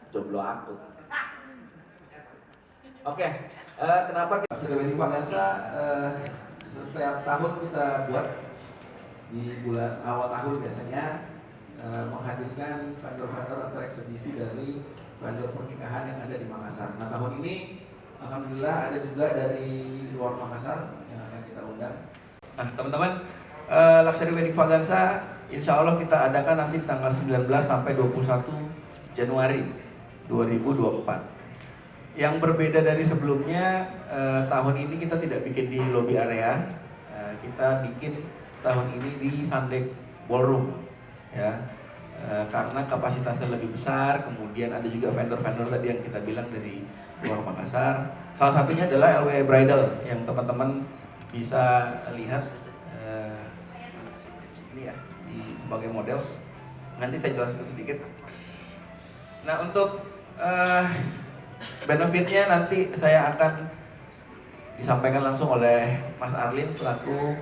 Jomblo akut. Oke, kenapa kita Wedding Vaganza setiap tahun kita buat di bulan awal tahun biasanya menghadirkan vendor-vendor atau eksebisi dari vendor pernikahan yang ada di Makassar. Nah, tahun ini alhamdulillah ada juga dari luar Makassar yang akan kita undang. Nah, teman-teman, Luxury Wedding Vaganza insya Allah kita adakan nanti tanggal 19 sampai 21 Januari 2024. Yang berbeda dari sebelumnya, tahun ini kita tidak bikin di lobby area, kita bikin tahun ini di Sandek Ballroom, ya, karena kapasitasnya lebih besar. Kemudian ada juga vendor-vendor tadi yang kita bilang dari luar Makassar. Salah satunya adalah LW Bridal yang teman-teman bisa lihat ini ya sebagai model. Nanti saya jelaskan sedikit. Nah, untuk benefitnya nanti saya akan disampaikan langsung oleh Mas Arlin selaku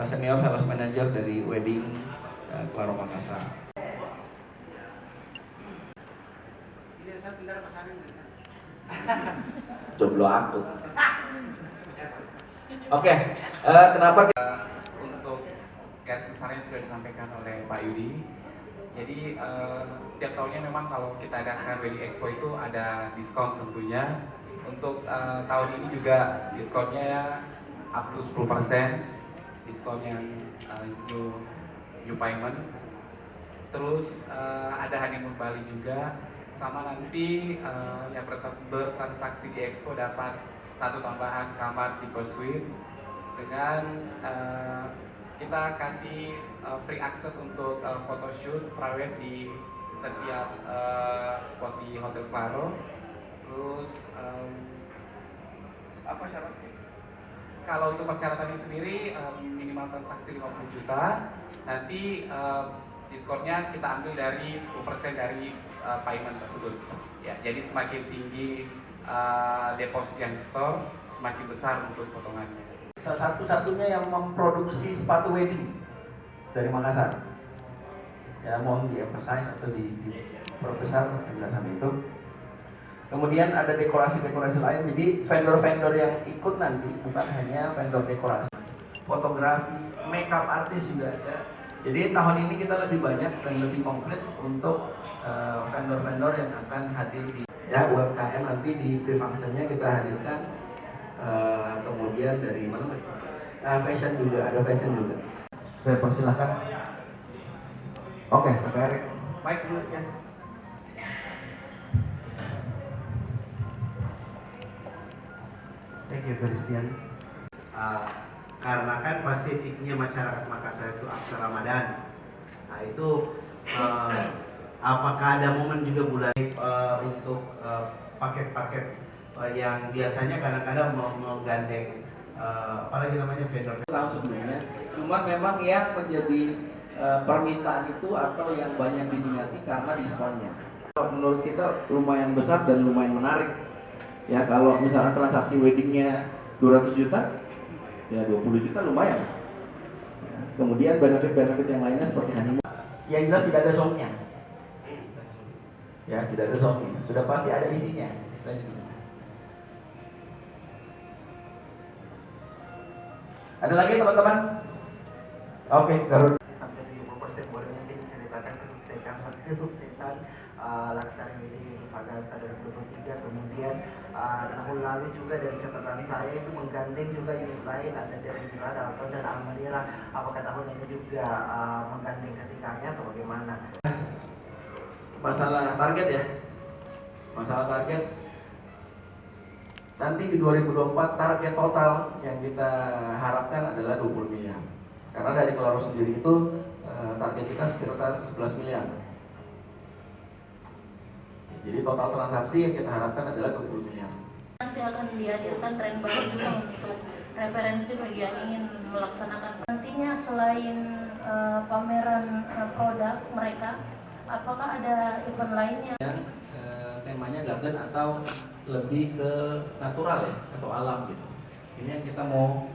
senior sales manager dari Wedding Claro Makassar. Jomblo akut. Oke, kenapa untuk garis besarnya sudah disampaikan oleh Pak Yudi. Jadi setiap tahunnya memang kalau kita adakan Wedding Expo itu ada diskon tentunya. Untuk tahun ini juga diskonnya up to 10%, diskon yang new payment. Terus ada honeymoon Bali juga, sama nanti yang bertransaksi di Expo dapat satu tambahan kamar di Suite dengan kita kasih free access untuk photoshoot private di setiap spot di Hotel Claro. Terus apa syaratnya? Kalau untuk persyaratannya sendiri minimal transaksi 50 juta. Nanti diskonnya kita ambil dari 10% dari payment tersebut. Ya, jadi semakin tinggi deposit yang di store, semakin besar untuk potongannya. Satu-satunya yang memproduksi sepatu wedding dari Makassar. Ya, mohon di-emphasize atau diperbesar penjelasan itu. Kemudian ada dekorasi-dekorasi lain. Jadi vendor-vendor yang ikut nanti bukan hanya vendor dekorasi, fotografi, makeup artis juga ada. Jadi tahun ini kita lebih banyak dan lebih komplit untuk vendor-vendor yang akan hadir di UMKM nanti di pre-function-nya kita hadirkan. Kemudian dari mana? Fashion juga, ada fashion juga. Saya persilahkan. Oke, Pak Erik, mic dulu ya. Thank you, Christian. Karena kan pasifiknya masyarakat Makassar itu Aksa Ramadan. Nah itu apakah ada momen juga bulan untuk paket-paket yang biasanya kadang-kadang menggandeng apalagi namanya vendor tahun sebelumnya, cuma memang yang menjadi permintaan itu atau yang banyak diminati karena diskonnya. Menurut kita lumayan besar dan lumayan menarik. Ya, kalau misalnya transaksi weddingnya 200 juta, ya 20 juta lumayan. Ya, kemudian benefit-benefit yang lainnya seperti honeymoon. Yang jelas tidak ada zongnya. Ya, tidak ada zongnya. Sudah pasti ada isinya. Ada lagi teman-teman? Oke, kalau sampai 70% boleh mungkin diceritakan kesuksesan Luxury Wedding Vaganza 2023. Kemudian tahun lalu juga dari catatan saya itu menggandeng juga unit lain, ada dari Dalton dan Almadira. Apakah tahun ini juga menggandeng ketiganya atau bagaimana? masalah target ya, masalah target nanti di 2024 target total yang kita harapkan adalah 20 miliar. Karena dari Claro sendiri itu target kita sekitar 11 miliar. Jadi total transaksi yang kita harapkan adalah 20 miliar. Nanti akan dihadirkan tren baru juga untuk referensi bagi yang ingin melaksanakan. Nantinya selain pameran produk mereka, apakah ada event lainnya? Temanya garden atau lebih ke natural ya, atau alam gitu. Ini yang kita mau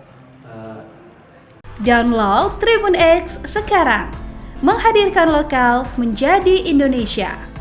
Download Tribun X sekarang, menghadirkan lokal menjadi Indonesia.